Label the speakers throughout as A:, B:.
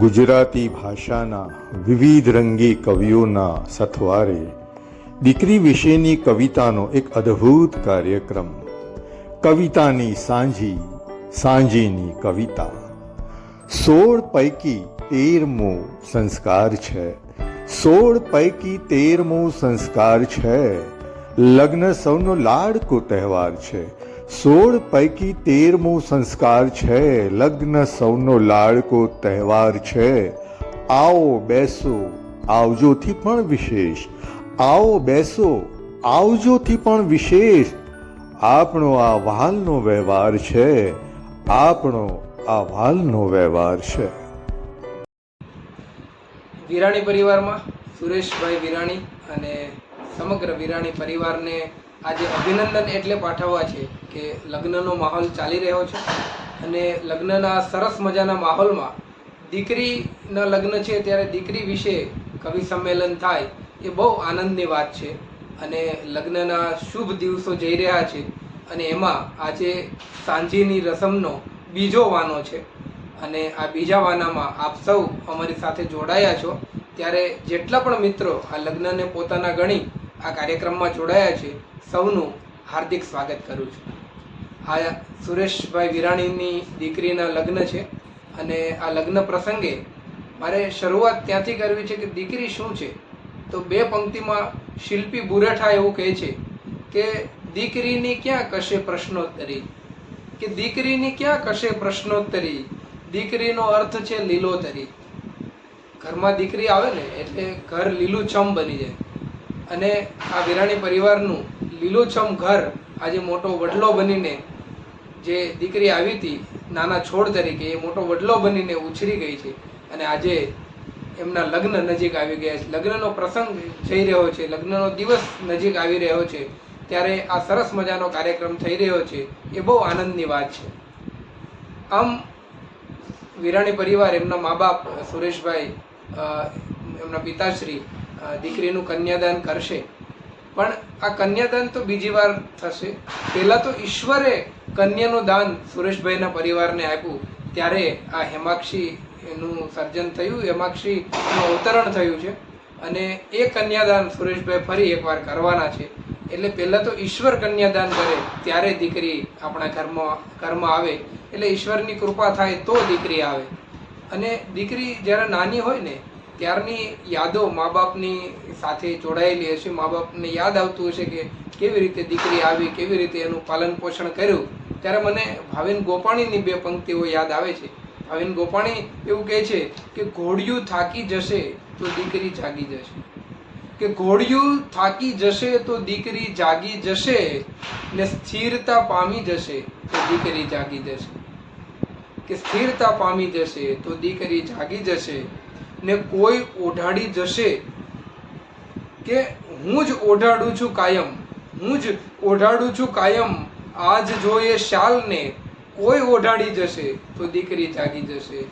A: ગુજરાતી ભાષાના વિવિધ રંગી કવિઓના સથવારે દીકરી વિશેની કવિતાનો એક અદ્ભુત કાર્યક્રમ. કવિતાની સાંજી, સાંજીની કવિતા. 16 પૈકી 13મો સંસ્કાર છે. 16 પૈકી 13મો સંસ્કાર છે. લગ્ન સૌનો લાડકો તહેવાર છે. 16 પૈકી 13મો સંસ્કાર છે. લગ્ન સૌનો લાડકો તહેવાર છે. આવો બેસો આવજોથી પણ વિશેષ. આવો બેસો આવજોથી પણ વિશેષ. આપણો આ વહાલનો વ્યવહાર છે. આપણો આ વહાલનો વ્યવહાર છે.
B: વિરાણી પરિવારમાં સુરેશભાઈ વિરાણી અને સમગ્ર વિરાણી પરિવારને આજે અભિનંદન એટલે પાઠવવા છે કે લગ્નનો માહોલ ચાલી રહ્યો છે અને લગ્નના સરસ મજાના માહોલમાં દીકરીના લગ્ન છે ત્યારે દીકરી વિશે કવિ સંમેલન થાય એ બહુ આનંદની વાત છે. અને લગ્નના શુભ દિવસો જઈ રહ્યા છે અને એમાં આજે સાંજીની રસમનો બીજો વાનો છે અને આ બીજા વાનામાં આપ સૌ અમારી સાથે જોડાયા છો. ત્યારે જેટલા પણ મિત્રો આ લગ્નને પોતાના ગણી આ કાર્યક્રમમાં જોડાયા છે સૌનું હાર્દિક સ્વાગત કરું છું. આ સુરેશભાઈ વિરાણીની દીકરીના લગ્ન છે અને આ લગ્ન પ્રસંગે મારે શરૂઆત ત્યાંથી કરવી છે કે દીકરી શું છે. તો બે પંક્તિમાં શિલ્પી બુરેઠા એવું કહે છે કે દીકરીની ક્યાં કશે પ્રશ્નોત્તરી, કે દીકરીની ક્યાં કશે પ્રશ્નોત્તરી, દીકરીનો અર્થ છે લીલોતરી. ઘરમાં દીકરી આવે ને એટલે ઘર લીલુંછમ બની જાય અને આ વિરાણી પરિવારનું લીલુંછમ ઘર આજે મોટો વડલો બનીને, જે દીકરી આવી હતી નાના છોડ તરીકે એ મોટો વડલો બનીને ઉછરી ગઈ છે અને આજે એમના લગ્ન નજીક આવી ગયા છે. લગ્નનો પ્રસંગ જઈ રહ્યો છે, લગ્નનો દિવસ નજીક આવી રહ્યો છે ત્યારે આ સરસ મજાનો કાર્યક્રમ થઈ રહ્યો છે એ બહુ આનંદની વાત છે. આમ વિરાણી પરિવાર, એમના મા બાપ સુરેશભાઈ, એમના પિતાશ્રી દીકરીનું કન્યાદાન કરશે. પણ આ કન્યાદાન તો બીજી વાર થશે. પહેલાં તો ઈશ્વરે કન્યાનું દાન સુરેશભાઈના પરિવારને આપ્યું ત્યારે આ હેમાક્ષીનું સર્જન થયું, હેમાક્ષીનું અવતરણ થયું છે અને એ કન્યાદાન સુરેશભાઈ ફરી એકવાર કરવાના છે. એટલે પહેલાં તો ઈશ્વર કન્યાદાન કરે ત્યારે દીકરી આપણા ઘરમાં આવે. એટલે ઈશ્વરની કૃપા થાય તો દીકરી આવે. અને દીકરી જ્યારે નાની હોય ને ત્યારની યાદો મા બાપની સાથે જોડાયેલી હશે. મા બાપને યાદ આવતું હશે કે કેવી રીતે દીકરી આવી, કેવી રીતે એનું પાલન પોષણ કર્યું. ત્યારે મને ભાવિન ગોપાણીની બે પંક્તિઓ યાદ આવે છે. ભાવિન ગોપાણી એવું કહે છે કે ઘોડિયું થાકી જશે તો દીકરી જાગી જશે, કે ઘોડિયું થાકી જશે તો દીકરી જાગી જશે ને સ્થિરતા પામી જશે તો દીકરી જાગી જશે, કે સ્થિરતા પામી જશે તો દીકરી જાગી જશે ને કોઈ ઓઢાડી જશે, કે હું જ ઓઢાડું છું કાયમ, હું જ ઓઢાડું છું કાયમ, આજ જોઈએ શાલને કોઈ ઓઢાડી જશે તો દીકરી જાગી જશે,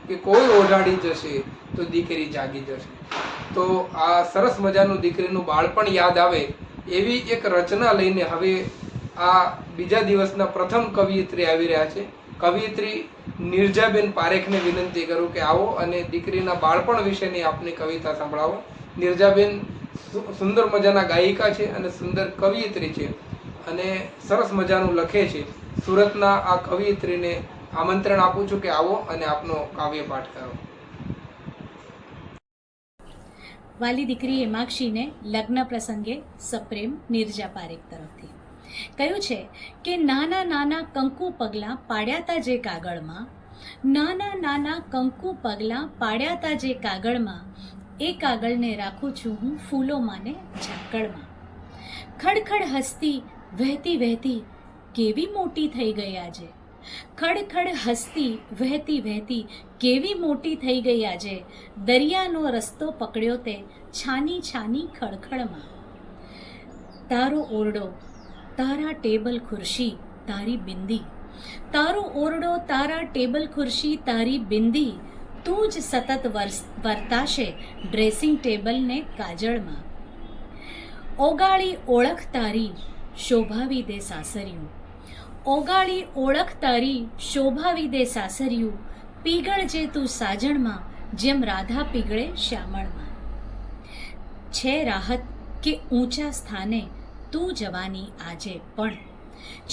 B: કે કોઈ ઓઢાડી જશે તો દીકરી જાગી જશે. તો આ સરસ મજાનું દીકરીનું બાળપણ યાદ આવે એવી એક રચના લઈને હવે આ બીજા દિવસના પ્રથમ કવિયત્રી આવી રહ્યા છે. કવિયત્રી નિર્જાબેન પારેખને વિનંતી કરું કે આવો અને દીકરીના બાળપણ વિશેની આપની કવિતા સંભળાવો. નિર્જાબેન સુંદર મજાના ગાયિકા છે અને સુંદર કવિયત્રી છે અને સરસ મજાનું લખે છે. સુરતના આ કવિયત્રીને આમંત્રણ આપું છું કે આવો અને આપનો કાવ્ય પાઠ કરો.
C: વાલી દીકરી હેમાક્ષીને લગ્ન પ્રસંગે સપ્રેમ નિર્જા પારેખ તરફથી કહ્યું છે કે નાના નાના કંકુ પગલાં પાડ્યાતા જે કાગળમાં, નાના નાના કંકુ પગલાં પાડ્યાતા જે કાગળમાં, એ કાગળને રાખું છું હું ફૂલોમાંને ઝાકળમાં. ખડખડ હસતી વહેતી વહેતી કેવી મોટી થઈ ગઈ આજે, ખડખડ હસતી વહેતી વહેતી કેવી મોટી થઈ ગઈ આજે, દરિયાનો રસ્તો પકડ્યો તે છાની છાની ખળખળમાં. તારો ઓરડો, તારા ટેબલ ખુરશી, તારી બિંદી, તારો ઓરડો, તારા ટેબલ ખુરશી, તારી બિંદી, તું જ સતત વર્તાશે ડ્રેસિંગ ટેબલને કાજળમાં. ઓગાળી ઓળખ તારી શોભાવી દે સાસરિયું, ઓગાળી ઓળખ તારી શોભાવી દે સાસરિયું, પીગળજે તું સાજણમાં જેમ રાધા પીગળે શ્યામળમાં. છે રાહત કે ઊંચા સ્થાને તું જવાની આજે પણ,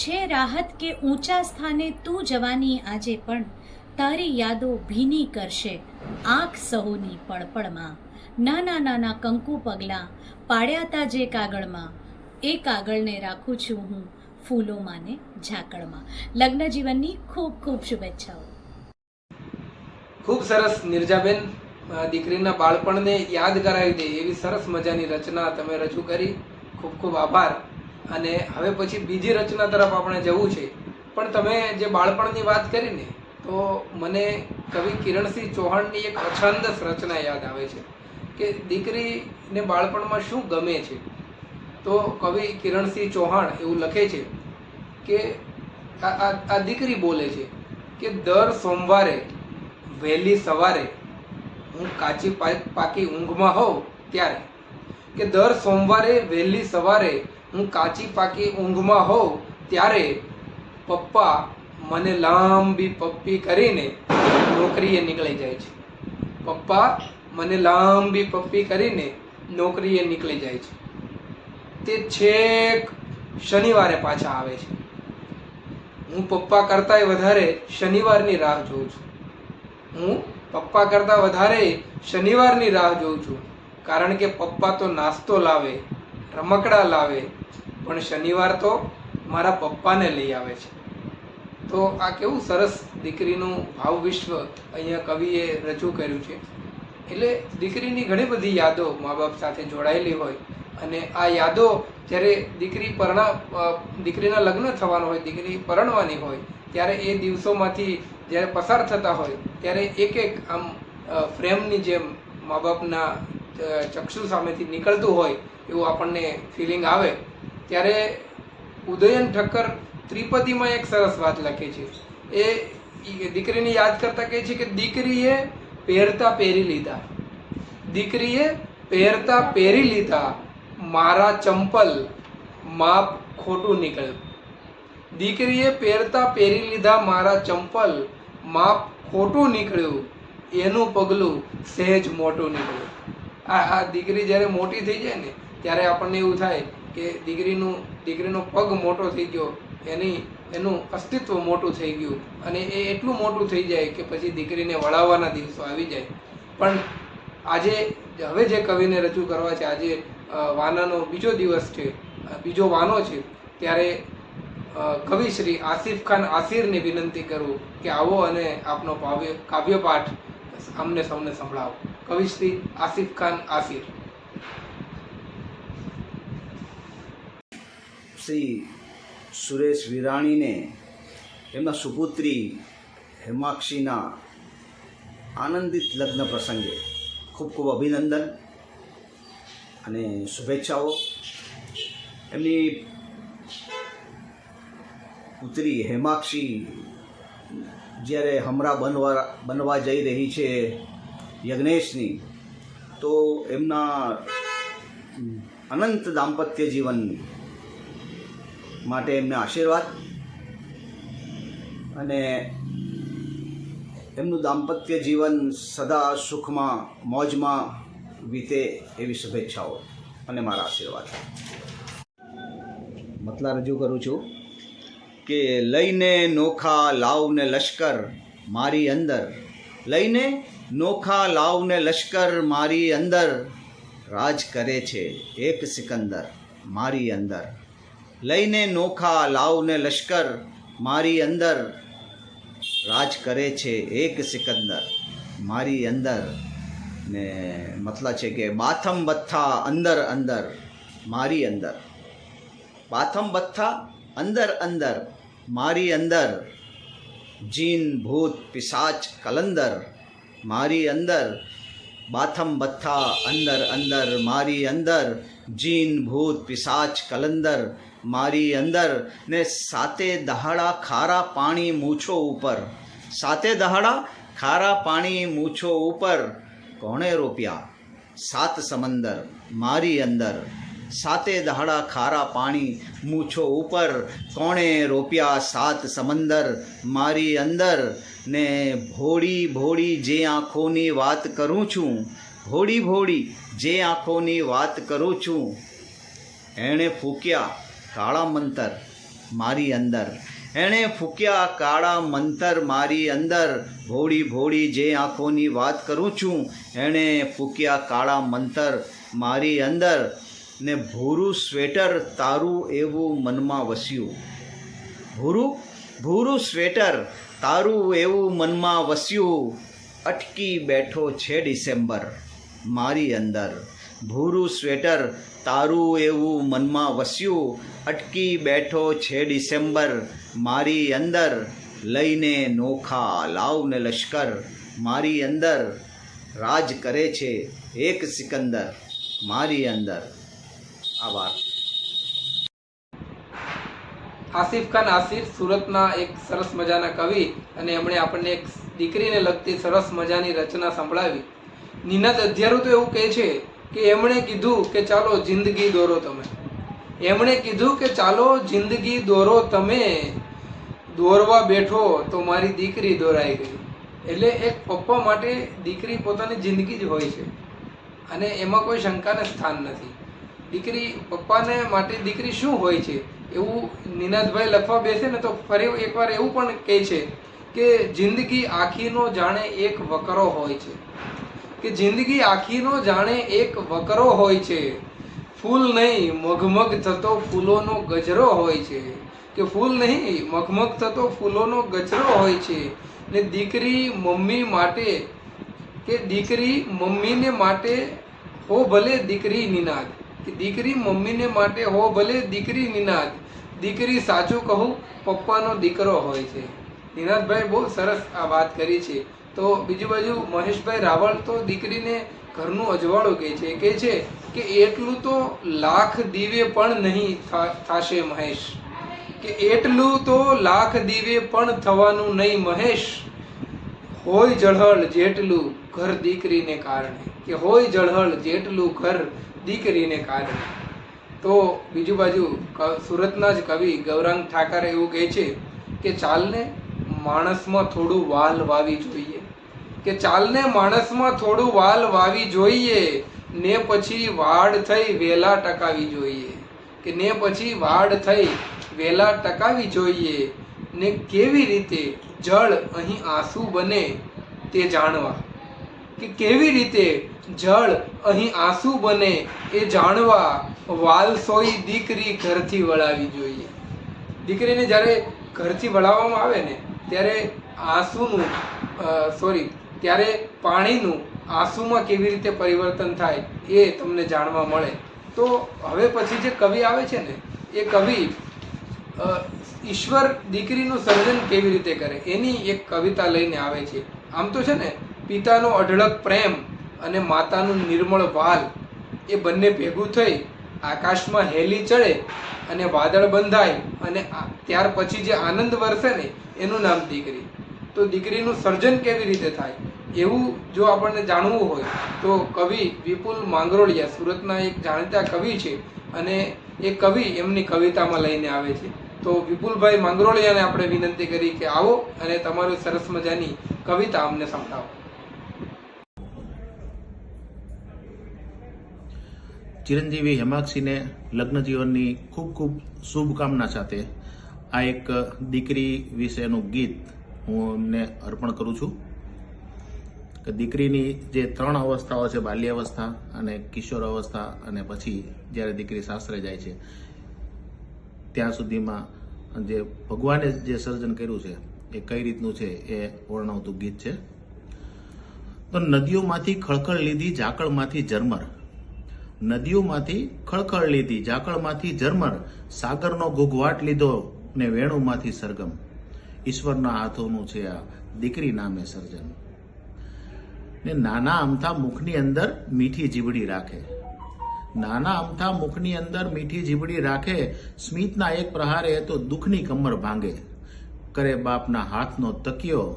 C: છે રાહત કે ઊંચા સ્થાને તું જવાની આજે પણ, તારી યાદો ભીની કરશે આંખ સહુની પળપળમાં. નાના નાના કંકુ પગલાં પાડ્યા તા જે કાગળમાં, એ કાગળને રાખું છું હું ફૂલોમાં ને ઝાકળમાં. લગ્ન જીવનની ખૂબ ખૂબ શુભેચ્છાઓ.
B: ખૂબ સરસ નિર્જાબેન, દીકરીના બાળપણને યાદ કરાવી દે એવી સરસ મજાની રચના તમે રજૂ કરી. ખૂબ ખૂબ આભાર. અને હવે પછી બીજી રચના તરફ આપણે જવું છે, પણ તમે જે બાળપણની વાત કરી ને, તો મને કવિ કિરણસિંહ ચૌહાણની એક અછંદસ રચના યાદ આવે છે કે દીકરીને બાળપણમાં શું ગમે છે. તો કવિ કિરણસિંહ ચૌહાણ એવું લખે છે કે આ દીકરી બોલે છે કે દર સોમવારે વહેલી સવારે હું કાચી પાકી ઊંઘમાં હોઉં ત્યારે, કે દર સોમવારે વહેલી સવારે હું કાચી પાકી ઊંઘમાં હોઉં ત્યારે પપ્પા મને લાંબી પપ્પી કરીને નોકરીએ નીકળી જાય છે. પપ્પા મને લાંબી પપ્પી કરીને નોકરીએ નીકળી જાય છે. તે છેક શનિવારે પાછા આવે છે. હું પપ્પા કરતાંય વધારે શનિવારની રાહ જોઉં છું. હું પપ્પા કરતાં વધારે શનિવારની રાહ જોઉં છું, કારણ કે પપ્પા તો નાસ્તો લાવે, રમકડા લાવે, પણ શનિવાર તો મારા પપ્પાને લઈ આવે છે. તો આ કેવું સરસ દીકરીનું ભાવ વિશ્વ અહીંયા કવિએ રજૂ કર્યું છે. એટલે દીકરીની ઘણી બધી યાદો મા બાપ સાથે જોડાયેલી હોય, અને આ યાદો જ્યારે દીકરીના લગ્ન થવાનું હોય, દીકરી પરણવાની હોય, ત્યારે એ દિવસોમાંથી જ્યારે પસાર થતા હોય ત્યારે એક એક આમ ફ્રેમની જેમ મા બાપના ચક્ષુ સામેથી નીકળતું હોય એવું આપણને ફિલિંગ આવે. ત્યારે ઉદયન ઠક્કર ત્રિપદીમાં એક સરસ વાત લખી છે. એ દીકરીને યાદ કરતા કહે છે કે દીકરીએ પહેરતા પહેરી લીધા, દીકરીએ પહેરતા પહેરી લીધા, મારા ચંપલ માપ ખોટું નીકળ્યું. દીકરીએ પહેરતા પહેરી લીધા મારા ચંપલ માપ ખોટું નીકળ્યું, એનું પગલું સહેજ મોટું નીકળ્યું. આ દીકરી જ્યારે મોટી થઈ જાય ને ત્યારે આપણને એવું થાય કે દીકરીનો પગ મોટો થઈ ગયો, એનું અસ્તિત્વ મોટું થઈ ગયું, અને એ એટલું મોટું થઈ જાય કે પછી દીકરીને વળાવવાના દિવસો આવી જાય. પણ આજે હવે જે કવિને રજૂ કરવા છે, આજે વાનાનો બીજો દિવસ છે, બીજો વાનો છે, ત્યારે કવિ શ્રી આસિફ ખાન આસિરને વિનંતી કરું કે આવો અને આપનો કાવ્યપાઠ અમને સૌને સંભળાવો. કવિ શ્રી આસિફ ખાન આસિર.
D: શ્રી સુરેશ વિરાણીને એમના સુપુત્રી હેમાક્ષીના આનંદિત લગ્ન પ્રસંગે ખૂબ ખૂબ અભિનંદન અને શુભેચ્છાઓ. એમની પુત્રી હેમાક્ષી જ્યારે હમરા બનવા જઈ રહી છે યજ્ઞેશની, તો એમના અનંત દાંપત્ય જીવન માટે એમને આશીર્વાદ, અને એમનું દાંપત્ય જીવન સદા સુખમાં મોજમાં વીતે એવી શુભેચ્છાઓ અને મારા આશીર્વાદ. મતલા રજૂ કરું છું કે લઈને નોખા લાવને લશ્કર મારી અંદર, લઈને નોખા લાવને લશ્કર મારી અંદર, રાજ કરે છે એક સિકંદર મારી અંદર. લઈને નોખા લાવને લશ્કર મારી અંદર, રાજ કરે છે એક સિકંદર મારી અંદર. ને મતલબ છે કે બાથમ બથ્થા અંદર અંદર મારી અંદર, બાથમ બથ્થા અંદર અંદર મારી અંદર, જીન ભૂત પિશાચ કલંદર મારી અંદર. બાથમ બથ્થા અંદર અંદર મારી અંદર, જીન ભૂત પિશાચ કલંદર મારી અંદર. ને સાતે દહાડા ખારા પાણી મૂછો ઉપર, સાતે દહાડા ખારા પાણી મૂછો ઉપર, કોણે રોપ્યા સાત સમંદર મારી અંદર. સાતે દહાડા ખારા પાણી મૂછો ઉપર કોણે રોપ્યા સાત સમંદર મારી અંદર ને ભોળી ભોળી જે આંખોની વાત કરું છું ભોળી ભોળી જે આંખોની વાત કરું છું એણે ફૂક્યા કાળા મંતર મારી અંદર એણે ફૂક્યા કાળા મંતર મારી અંદર ભોળી ભોળી જે આંખોની વાત કરું છું એણે ફૂક્યા કાળા મંતર મારી અંદર ને ભૂરું સ્વેટર તારું એવું મનમાં વસ્યું ભૂરું સ્વેટર તારું એવું મનમાં વસ્યું અટકી બેઠો છે ડિસેમ્બર મારી અંદર ભૂરું સ્વેટર તારું એવું મનમાં વસ્યું અટકી બેઠો છે ડિસેમ્બર મારી અંદર લઈને નોખા લાવને લશ્કર મારી અંદર રાજ કરે છે એક સિકંદર મારી અંદર. આભાર.
B: આસિફ ખાન આસિર સુરતના એક સરસ મજાના કવિ અને એમણે આપણને એક દીકરીને લગતી સરસ મજાની રચના સંભળાવી. નિનાદ અધ્યારું તો એવું કહે છે કે એમણે કીધું કે ચાલો જિંદગી દોરો તમે, એમણે કીધું કે ચાલો જિંદગી દોરો તમે, દોરવા બેઠો તો મારી દીકરી દોરાઈ ગઈ. એટલે એક પપ્પા માટે દીકરી પોતાની જિંદગી જ હોય છે અને એમાં કોઈ શંકાને સ્થાન નથી. દીકરી પપ્પાને માટે દીકરી શું હોય છે એવું નિનાદભાઈ લખવા બેસે ને તો ફરી એકવાર એવું પણ કહે છે કે જિંદગી આખીનો જાણે એક વકરો હોય છે, કે જિંદગી આખીનો જાણે એક વકરો હોય છે, ફૂલ નહીં મગમગ થતો ફૂલોનો ગજરો હોય છે, કે ફૂલ નહીં મગમગ થતો ફૂલોનો ગજરો હોય છે. ને દીકરી મમ્મી માટે કે દીકરી મમ્મીને માટે હો ભલે દીકરી નિનાદ, કે દીકરી મમ્મીને માટે હો ભલે દીકરી નિનાદ, દીકરી સાચું કહું પપ્પાનો દીકરો હોય છે. નિનાદભાઈ બહુ સરસ આ વાત કરી છે. તો બીજી બાજુ મહેશભાઈ રાવળ તો દીકરીને ઘરનું અજવાળું કહે છે કે એટલું તો લાખ દીવે પણ નહીં થાશે મહેશ, કે એટલું તો લાખ દીવે પણ થવાનું નહીં મહેશ, હોય જળહળ જેટલું ઘર દીકરીને કારણે, કે હોય જળહળ જેટલું ઘર દીકરીને કારણે. તો બીજું બાજુ સુરતના જ કવિ ગૌરાંગ ઠાકર એવું કહે છે કે ચાલને માણસમાં થોડું વાલ વાવી જોઈએ, કે ચાલને માણસમાં થોડું વાલ વાવી જોઈએ, ને પછી વાડ થઈ વેલા ટકાવી જોઈએ, કે ને પછી વાડ થઈ વેલા ટકાવી જોઈએ, ને કેવી રીતે જળ અહીં આંસુ બને તે જાણવા, કે કેવી રીતે જળ અહીં આંસુ બને એ જાણવા વાલસોઈ દીકરી ઘરથી વળાવી જોઈએ. દીકરીને જ્યારે ઘરથી વળાવવામાં આવે ને ત્યારે ત્યારે પાણીનું આંસુમાં કેવી રીતે પરિવર્તન થાય એ તમને જાણવા મળે. તો હવે પછી જે કવિ આવે છે ને એ કવિ ઈશ્વર દીકરીનું સર્જન કેવી રીતે કરે એની એક કવિતા લઈને આવે છે. આમ તો છે ને પિતાનો અઢળક પ્રેમ અને માતાનું નિર્મળ વાલ એ બંને ભેગું થઈ આકાશમાં હેલી ચડે અને વાદળ બંધાય અને ત્યાર પછી જે આનંદ વરસે ને એનું નામ દીકરી. તો દીકરીનું સર્જન કેવી રીતે થાય એવું જો આપણને જાણવું હોય તો કવિ વિપુલ માંગરોળિયા સુરતના એક જાણીતા કવિ છે અને એ કવિ એમની કવિતામાં લઈને આવે છે. તો વિપુલભાઈ માંગરોળિયાને આપણે વિનંતી કરી કે આવો અને તમારી સરસ મજાની કવિતા અમને સંભળાવો.
E: ચિરંજીવી હેમાક્ષીને લગ્ન જીવનની ખૂબ ખૂબ શુભકામના સાથે આ એક દીકરી વિશેનું ગીત હું એમને અર્પણ કરું છું. કે દીકરીની જે 3 અવસ્થાઓ છે, બાલ્યાવસ્થા અને કિશોર અવસ્થા અને પછી જ્યારે દીકરી સાસરે જાય છે ત્યાં સુધીમાં જે ભગવાને જે સર્જન કર્યું છે એ કઈ રીતનું છે એ વર્ણવતું ગીત છે. તો નદીઓમાંથી ખળખળ લીધી ઝાકળમાંથી ઝરમર, નદીઓમાંથી ખળખળ લીધી ઝાકળમાંથી ઝરમર, સાગરનો ઘૂઘવાટ લીધો ને વેણુમાંથી સરગમ, ઈશ્વરના હાથોનું છે આ દીકરી નામે સર્જન. ને નાના અમથા મુખની અંદર મીઠી જીબડી રાખે, નાના અમથા મુખની અંદર મીઠી જીબડી રાખે, સ્મિતના એક પ્રહારે તો દુઃખની કમર ભાંગે, કરે બાપના હાથનો તકિયો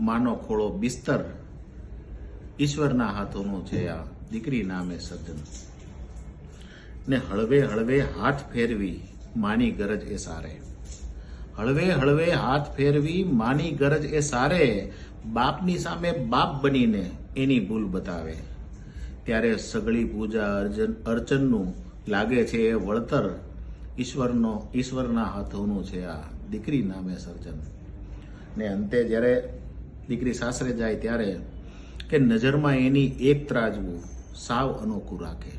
E: માનો ખોળો બિસ્તર, ઈશ્વરના હાથોનું છે આ દીકરી નામે સર્જન. ને હળવે હળવે હાથ ફેરવી માની ગરજ એ સારે. હળવે હળવે હાથ ફેરવી માની ગરજ એ સારે, બાપની સામે બાપ બનીને એની ભૂલ બતાવે. ત્યારે સગળી પૂજા અર્ચનનું લાગે છે એ વળતર, ઈશ્વરના હાથોનું છે આ દીકરી નામે સર્જન. ને અંતે જ્યારે દીકરી સાસરે જાય ત્યારે કે નજરમાં એની એક ત્રાજવું સાવ અનોખું રાખે.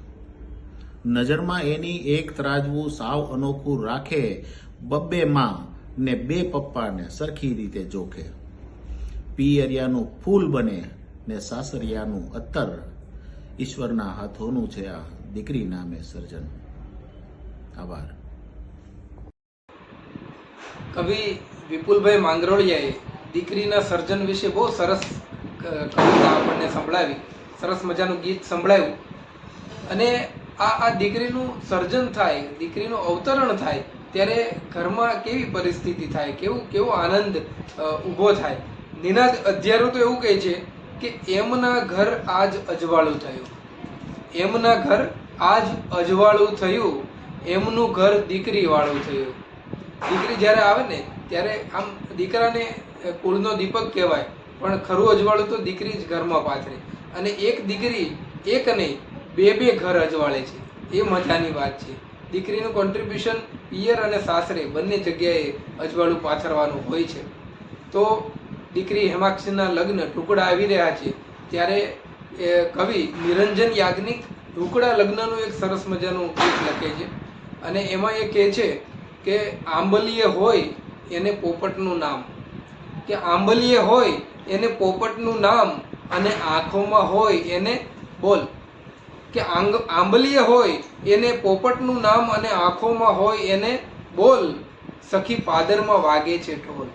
E: નજરમાં એની એક ત્રાજવું સાવ અનોખું રાખે, બબ્બે માં ને બે પપ્પાને સરખી રીતે જોખે. પિયરિયાનું ફૂલ બને ને સાસરિયાનું અત્તર, ઈશ્વરના હાથોનું છે આ દીકરી નામે સર્જન. આભાર.
B: કવિ વિપુલભાઈ માંગરોળિયાએ દીકરીના સર્જન વિશે બહુ સરસ કવિતા આપણને સંભળાવી, સરસ મજાનું ગીત સંભળાવ્યું. અને આ દીકરીનું સર્જન થાય, દીકરીનું અવતરણ થાય ત્યારે ઘરમાં કેવી પરિસ્થિતિ થાય, કેવો આનંદ ઊભો થાય. નિનાદ અધ્યારો તો એવું કહે છે કે એમના ઘર આજ અજવાળું થયું, એમના ઘર આજ અજવાળું થયું, એમનું ઘર દીકરી વાળું થયું. દીકરી જ્યારે આવે ને ત્યારે આમ દીકરાને કુળનો દીપક કહેવાય, પણ ખરું અજવાળું તો દીકરી જ ઘરમાં પાથરે. અને એક દીકરી એક નહીં બે ઘર અજવાળે છે, એ મજાની વાત છે. દીકરીનું કોન્ટ્રીબ્યુશન પિયર અને સાસરે બંને જગ્યાએ અજવાળું પાથરવાનું હોય છે. તો દીકરી હેમાક્ષીના લગ્ન ટુકડા આવી રહ્યા છે ત્યારે કવિ નિરંજન યાજ્ઞિક ટુકડા લગ્નનું એક સરસ મજાનું ગીત લખે છે. અને એમાં એ કહે છે કે આંબલીએ હોય એને પોપટનું નામ, કે આંબલીએ હોય એને પોપટનું નામ, અને આંખોમાં હોય એને બોલ. કે આંબલીએ હોય એને પોપટનું નામ, અને આંખોમાં હોય એને બોલ, સખી પાદરમાં વાગે છે ઢોલ.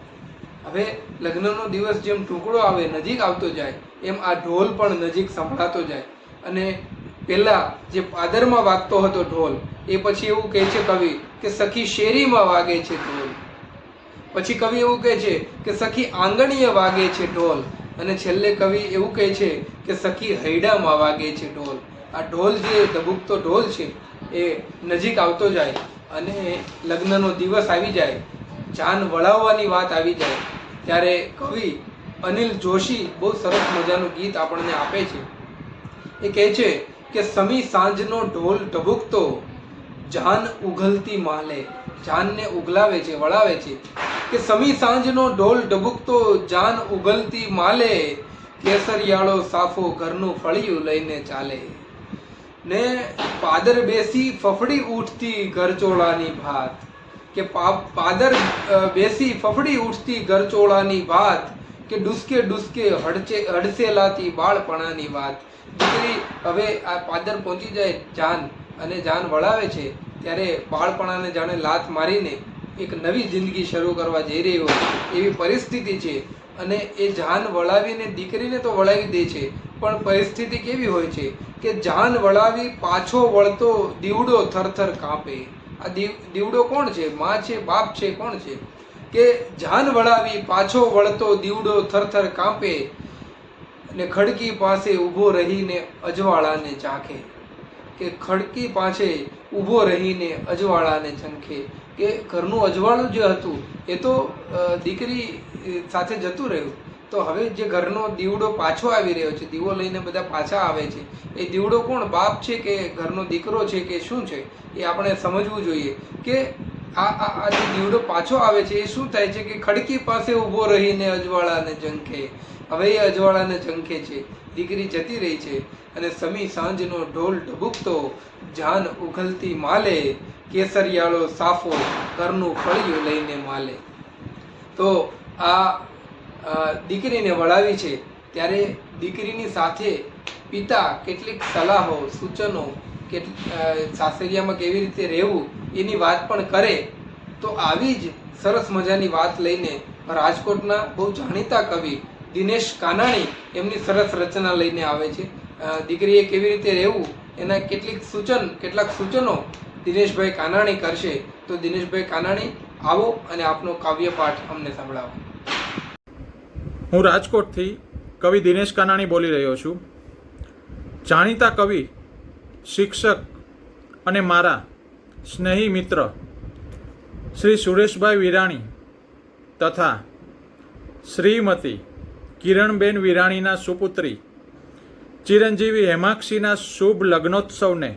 B: હવે લગ્નનો દિવસ જેમ ટુકડો આવે, નજીક આવતો જાય, એમ આ ઢોલ પણ નજીક સંભળાતો જાય. અને પહેલા જે પાદરમાં વાગતો હતો ઢોલ, એ પછી એવું કહે છે કવિ કે સખી શેરીમાં વાગે છે ઢોલ. પછી કવિ એવું કહે છે કે સખી આંગણીએ વાગે છે ઢોલ. અને છેલ્લે કવિ એવું કહે છે કે સખી હૈડામાં વાગે છે ઢોલ. આ ઢોલ જે ધબૂકતો ઢોલ છે એ નજીક આવતો જાય અને લગ્નનો દિવસ આવી જાય, જાન વળાવવાની વાત આવી જાય ત્યારે કવિ અનિલ જોશી બહુ સરસ મજાનું ગીત આપણને આપે છે. એ કહે છે કે સમી સાંજનો ઢોલ ધબૂકતો, જાન ઉઘલતી માલે. જાનને ઉગલાવે છે, વળાવે છે કે સમી સાંજનો ઢોલ ધબૂકતો, જાન ઉગલતી માલે, કેસરિયાળો સાફો ઘરનું ફળિયું લઈને ચાલે. ને પાદર બેસી ફફડી ઉઠતી ઘરચોળાની ભાત, કે પાદર બેસી ફફડી ઉઠતી ઘરચોળાની ભાત, કે ડુસકે ડુસકે હડસેલાતી બાળપણાની વાત. દીકરી હવે આ પાદર પહોંચી જાય જાન, અને જાન વળાવે છે ત્યારે બાળપણાને જાણે લાત મારીને એક નવી જિંદગી શરૂ કરવા જઈ રહી હોય એવી પરિસ્થિતિ છે. અને એ જાન વળાવીને દીકરીને તો વળાવી દે છે, પણ પરિસ્થિતિ કેવી હોય છે કે જાન વળાવી પાછો વળતો દીવડો થરથર કાંપે. આ દીવડો કોણ છે? માં છે, બાપ છે, કોણ છે? કે જાન વળાવી પાછો વળતો દીવડો થરથર કાંપે, અને ખડકી પાસે ઊભો રહીને અજવાળાને ચાખે. કે ખડકી પાસે ઊભો રહીને અજવાળાને ઝંખે. કે ઘરનું અજવાળું જે હતું એ તો દીકરી સાથે જતું રહ્યું, તો હવે જે ઘરનો દીવડો પાછો આવી રહ્યો છે, દીવો લઈને બધા પાછા આવે છે, એ દીવડો કોણ? બાપ છે કે ઘરનો દીકરો છે કે શું છે? એ આપણે સમજવું જોઈએ કે આ જે દીવડો પાછો આવે છે એ શું થાય છે કે ખડકી પાસે ઊભો રહીને અજવાળાને ઝંખે. હવે એ અજવાળાને ઝંખે છે, દીકરી જતી રહી છે, અને સમી સાંજનો ઢોલ ઢબૂકતો, જાન ઉઘલતી માલે, કેસરિયાળો સાફો ઘરનું ફળિયું લઈને માલે. તો આ દીકરીને વળાવી છે ત્યારે દીકરીની સાથે પિતા કેટલીક સલાહો, સૂચનો, સાસરિયામાં કેવી રીતે રહેવું એની વાત પણ કરે. તો આવી જ સરસ મજાની વાત લઈને રાજકોટના બહુ જાણીતા કવિ દિનેશ કાનાણી એમની સરસ રચના લઈને આવે છે. દીકરીએ કેવી રીતે રહેવું એના કેટલાક સૂચનો દિનેશભાઈ કાનાણી કરશે. તો દિનેશભાઈ કાનાણી, આવો અને આપનો કાવ્યપાઠ અમને સંભળાવો.
F: હું રાજકોટથી કવિ દિનેશ કાનાણી બોલી રહ્યો છું. જાણીતા કવિ, શિક્ષક અને મારા સ્નેહી મિત્ર શ્રી સુરેશભાઈ વિરાણી તથા શ્રીમતી કિરણબેન વિરાણીના સુપુત્રી ચિરંજીવી હેમાક્ષીના શુભ લગ્નોત્સવને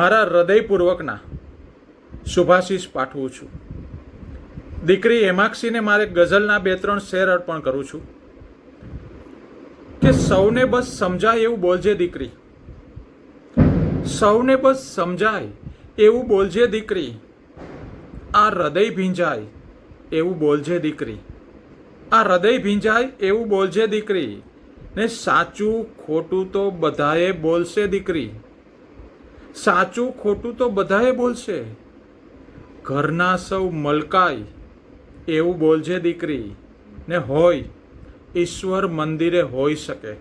F: મારા હૃદયપૂર્વકના શુભાશીષ પાઠવું છું. દીકરી હેમાક્ષીને મારે ગઝલના 2-3 શેર અર્પણ કરું છું કે સૌને બસ સમજાય એવું બોલજે દીકરી, સૌને બસ સમજાય એવું બોલજે દીકરી, આ હૃદય ભીંજાય એવું બોલજે દીકરી, આ હૃદય ભીંજાય એવું બોલજે દીકરી, ને સાચું ખોટું તો બધાએ બોલશે દીકરી, સાચું ખોટું તો બધાએ બોલશે, ઘરના સૌ મલકાય એવું બોલજે દીકરી, ને હોય ઈશ્વર મંદિરે હોઈ શકે,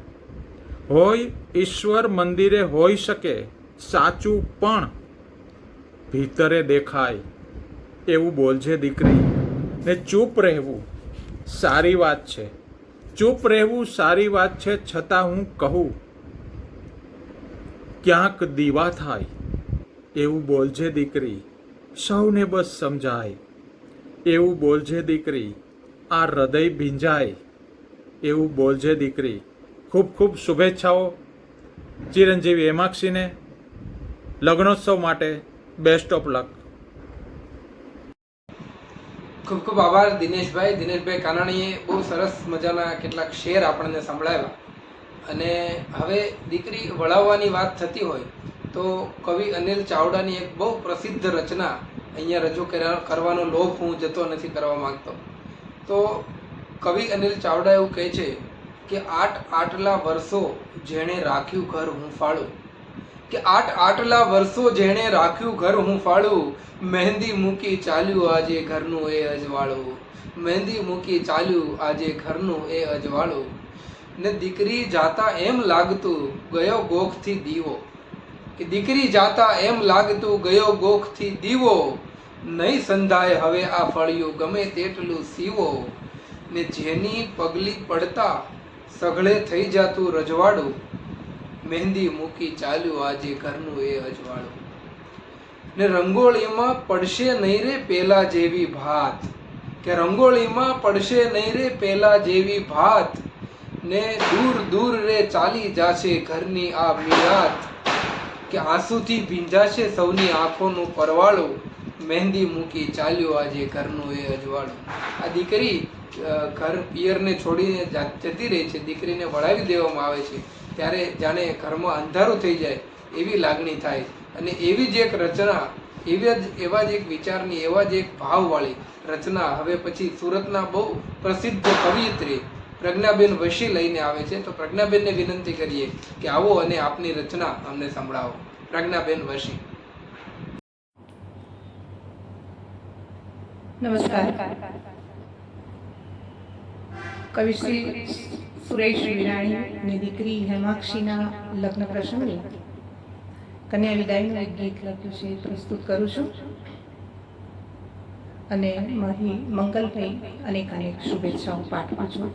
F: હોય ઈશ્વર મંદિરે હોઈ શકે, સાચું પણ ભીતરે દેખાય એવું બોલજે દીકરી, ને ચૂપ રહેવું સારી વાત છે, ચૂપ રહેવું સારી વાત છે, છતાં હું કહું ક્યાંક દીવા થાય એવું બોલજે દીકરી, સૌને બસ સમજાય એવું બોલજે દીકરી, આ હૃદય ભીંજાય એવું બોલજે દીકરી. ખૂબ ખૂબ શુભેચ્છાઓ ચિરંજીવી હેમાક્ષીને લગ્નોત્સવ માટે. Best of luck.
B: ખૂબ ખૂબ આભાર દિનેશભાઈ કાનાણીએ બહુ સરસ મજાના કેટલાક શેર આપણને સંભળાવ્યા. અને હવે દીકરી વળાવવાની વાત થતી હોય તો કવિ અનિલ ચાવડાની એક બહુ પ્રસિદ્ધ રચના અહીંયા રજૂ કરવાનો લોભ હું જતો નથી કરવા માંગતો. તો કવિ અનિલ ચાવડા એવું કહે છે કે આટલા વર્ષો જેણે રાખ્યું ઘર હું ફાળું, કે આટલા વર્ષો જેણે રાખ્યું ઘર હું ફાળું, મહેંદી મૂકી ચાલ્યું આજે ઘરનું એ અજવાળું, મહેંદી મૂકી ચાલ્યું આજે ઘરનું એ અજવાળું, ને દીકરી જાતા એમ લાગતું ગયો ગોખથી દીવો, કે દીકરી જાતા એમ લાગતું ગયો ગોખથી દીવો, નહીં સંધાય હવે આ ફળિયું ગમે તેટલું સીવો, ને જેની પગલી પડતા સઘળે થઈ જાતું રજવાડું, મહેંદી મૂકી ચાલ્યું આજે ઘરનું એ અજવાળું, ને રંગોળીમાં પડશે નહીં રે પેલા જેવી ભાત, કે રંગોળીમાં પડશે નહીં રે પેલા જેવી ભાત, ને દૂર દૂર રે ચાલી જાશે ઘરની આ મીરાત, કે આંસુથી ભીંજાશે સૌની આંખોનું પરવાળું, મહેંદી મૂકી ચાલ્યું આજે ઘરનું એ અજવાળું. આ દીકરી ઘર પિયરને છોડીને જતી રહી છે, દીકરીને વળાવી દેવામાં આવે છે ત્યારે જાણે ઘરમાં અંધારું થઈ જાય એવી લાગણી થાય. અને એવી જ એક રચના, એવા જ એક વિચારની, એવા જ એક ભાવવાળી રચના હવે પછી સુરતના બહુ પ્રસિદ્ધ કવિયત્રી પ્રજ્ઞાબેન વશી લઈને આવે છે. તો પ્રજ્ઞાબેનને વિનંતી કરીએ કે આવો અને આપની રચના અમને સંભળાવો. પ્રજ્ઞાબેન વશી.
G: નમસ્કાર. કવિશ્રી સુરેશ વિરાણીની દીકરી હેમાક્ષીના લગ્ન પ્રસંગે કન્યા વિદાયનું એક ગીત લખ્યું છે, પ્રસ્તુત કરું છું. અને મારી મંગલભાઈ અનેક શુભેચ્છાઓ પાઠવું છું.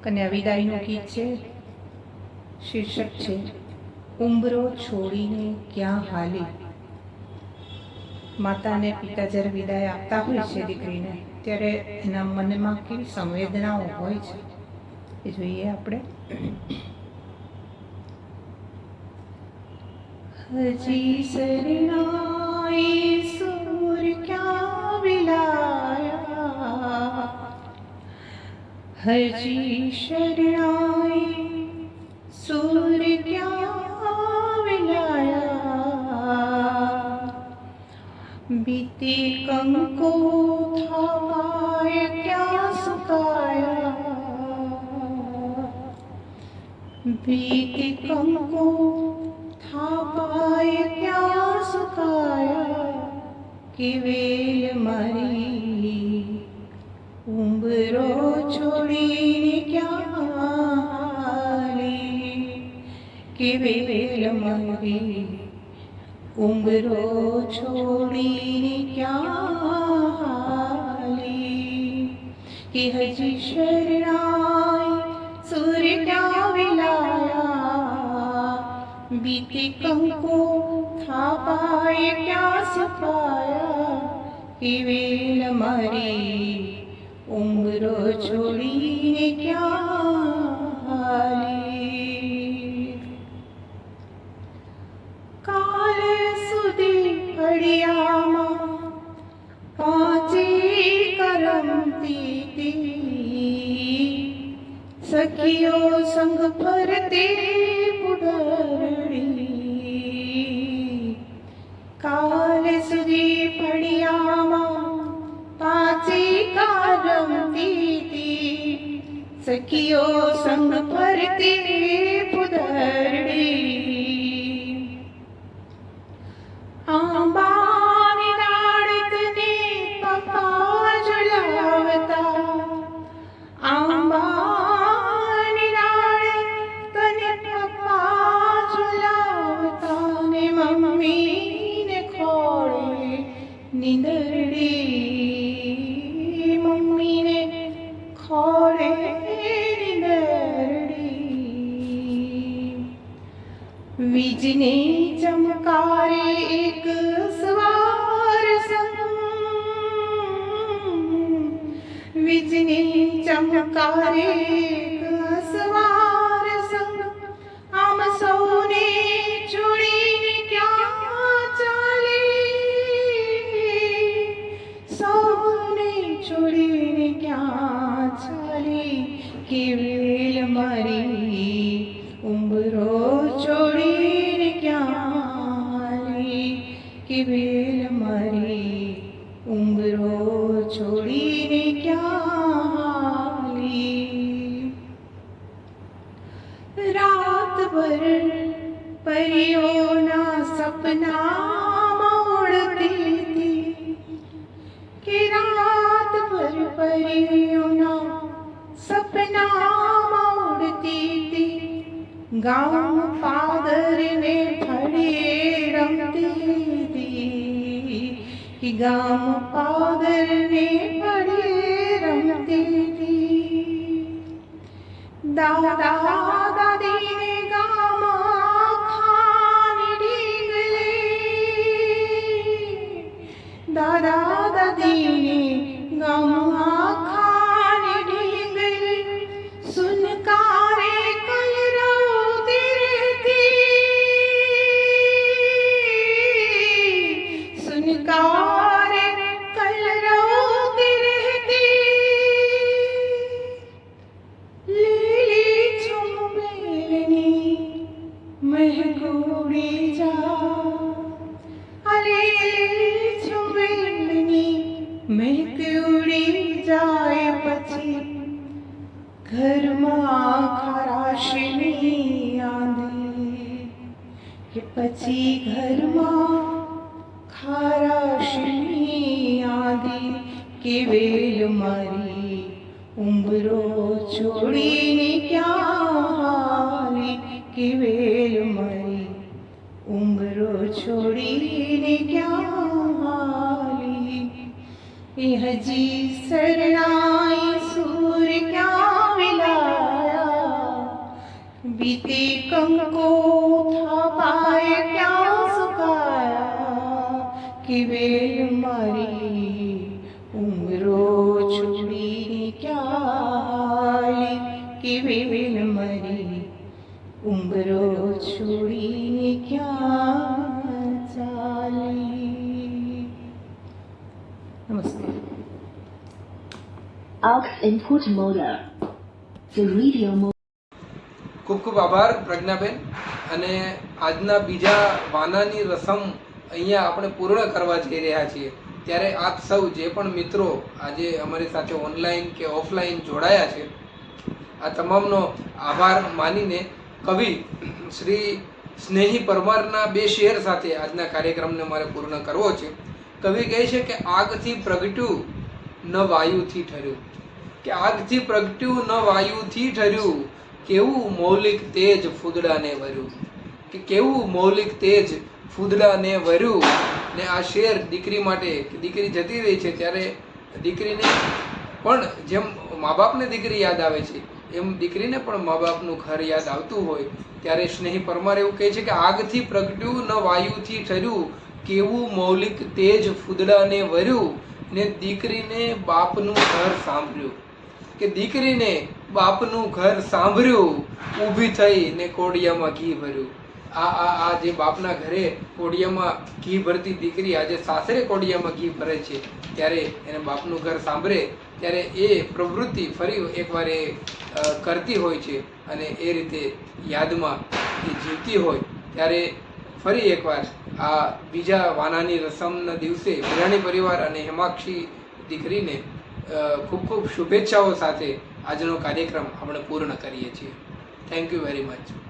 G: કન્યા વિદાયનું ગીત છે, શીર્ષક છે ઉંબરો છોડીને ક્યાં હાલી. માતાને પિતા જ્યારે વિદાય આપતા હોય છે દીકરીને, ત્યારે એના મનમાં કેવી સંવેદનાઓ હોય છે એ જોઈએ આપણે. હજી શરણાઈ સૂર ક્યાં વિલાયા, હજી શરણાઈ સૂર ક્યાં વિલાયા, बीते कंको थावाए क्या सुखाया, बीते कंको थावाए क्या सुखाया, कि वेल मारी उम्रो छोड़ीने क्या हाली, कि वेल मारी उम्रो छोड़ीने क्या हाली, कि हजी शरणाई सूर्य क्या विला बीते कंको थापाए क्या सुखाया कि वेल मारी उम्र छोड़ीने क्या हाली काल सुधी घड़ियाમાં કાચી કરમતી તી સખીઓ સંગ ફરતે પુડરડી કાલ સુધી ફળિયામાં પાછી કરમતી તી સખીઓ સંગ ફરતે પુડરડી આંબાની ડાળીતને પપ્પા ઝુલાવતા આંબાની ડાળે તને પપ્પા ઝુલાવતા ને મમ્મીને ખોળે નીંદરડી મમ્મીને ખોળે નીંદરડી વીજને ચમકારે એક સવાર સંગ વીજને ચમકારે એક સવાર સંગ આમ સૌને છોડીને ક્યાં ચાલે સૌને છોડીને ક્યાં ચાલે કે વેલ મારી ઉંબરો છોડીને ક્યાં કે વેલ મારી ઉંબરો છોડીને ક્યાં રાતભર પરીઓના સપનામાં ઉડતી હતી કે રાતભર પરીઓના સપનામાં ઉડતી હતી ગામ પાદરને ફળીએ રમતી હતી કે ગામ પાદરને ફળીએ રમતી હતી દાદા દાદીને ગામાં ખાની ઢીંગલી દાદા દાદીને ગામાં ખાની ઢીંગલી સુનકારે सुनकारे कलरवती रहती લીલી ચુંબેલની મહેકુડી જા લીલી ચુંબેલની મહેકુડી જાય પછી ઘરમાં ખરાશની આંધી કે પછી ઘરમાં ખારાશની આંધી કે વેલ મારી ઉંબરો છોડીને ક્યાં હાલી કે વેલ મારી ઉંબરો છોડીને ક્યાં હાલી એ હજી શરણાઈ સૂર ક્યાં વિલાયા बीते कंको थापाए क्या सुखाया कि वेल मारी उम्रो छुड़ी क्या कि वेल मारी उम्रो छुड़ी क्या चाली नमस्ते
H: Aux input mode. The radio mode.
B: ખૂબ ખૂબ આભાર પ્રજ્ઞાબેન. અને આજના બીજા વાનાની રસમ અહીંયા આપણે પૂર્ણ કરવા જઈ રહ્યા છીએ. ત્યારે આપ સૌ જે પણ મિત્રો આજે અમારી સાથે ઓનલાઈન કે ઓફલાઈન જોડાયા છે, આ તમામનો આભાર માનીને કવિ શ્રી સ્નેહી પરમારના બે શેર સાથે આજના કાર્યક્રમને મારે પૂર્ણ કરવો છે. કવિ કહે છે કે આગથી પ્રગટ્યું ન વાયુથી ઠર્યું, કે આગથી પ્રગટ્યું ન વાયુથી ઠર્યું, કેવું મૌલિક તેજ ફૂદડાને વર્યું, કે કેવું મૌલિક તેજ ફૂદડાને વર્યું. ને આ શેર દીકરી માટે, કે દીકરી જતી રહી છે ત્યારે દીકરીને પણ જેમ મા બાપને દીકરી યાદ આવે છે એમ દીકરીને પણ મા બાપનું ઘર યાદ આવતું હોય ત્યારે સ્નેહી પરમાર એવું કહે છે કે આગથી પ્રગટ્યું ન વાયુથી ઠર્યું, કેવું મૌલિક તેજ ફૂદડાને વર્યું, ને દીકરીને બાપનું ઘર સાંભળ્યું. કે દીકરીને બાપનું ઘર સાંભળ્યું, ઊભી થઈ ને કોડિયામાં ઘી ભર્યું. આ જે બાપના ઘરે કોડિયામાં ઘી ભરતી દીકરી આજે સાસરે કોડિયામાં ઘી ભરે છે, ત્યારે એને બાપનું ઘર સાંભળે ત્યારે એ પ્રવૃત્તિ ફરી એકવાર એ કરતી હોય છે અને એ રીતે યાદમાં એ જીવતી હોય ત્યારે ફરી એકવાર આ બીજા વાનાની રસમના દિવસે વિરાણી પરિવાર અને હેમાક્ષી દીકરીને ખૂબ ખૂબ શુભેચ્છાઓ સાથે આજનો કાર્યક્રમ આપણે પૂર્ણ કરીએ છીએ. Thank you very much.